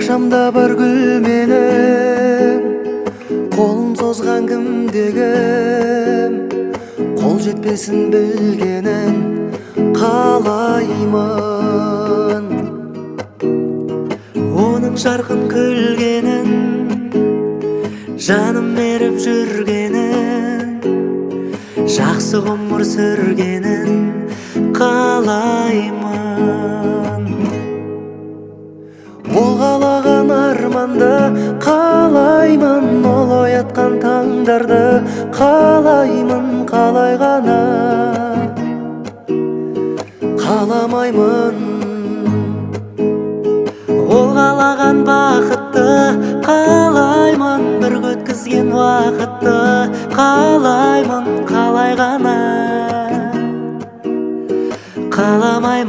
Акшамда бар гүл менен колун созган кимдегем, кол жетпесин билгенен каалаймын. Onun жаркын күлгенин, жаным берип жүргенин, жакшы гомур сүргенин каалаймын. Ол каалаган арманды каалаймын, ол ояткан таңдарды каалаймын, каалай гана кааламаймын. Ол каалаган бакытты каалаймын, бирге өткізген вакытты каалаймын, каалай гана кааламаймын.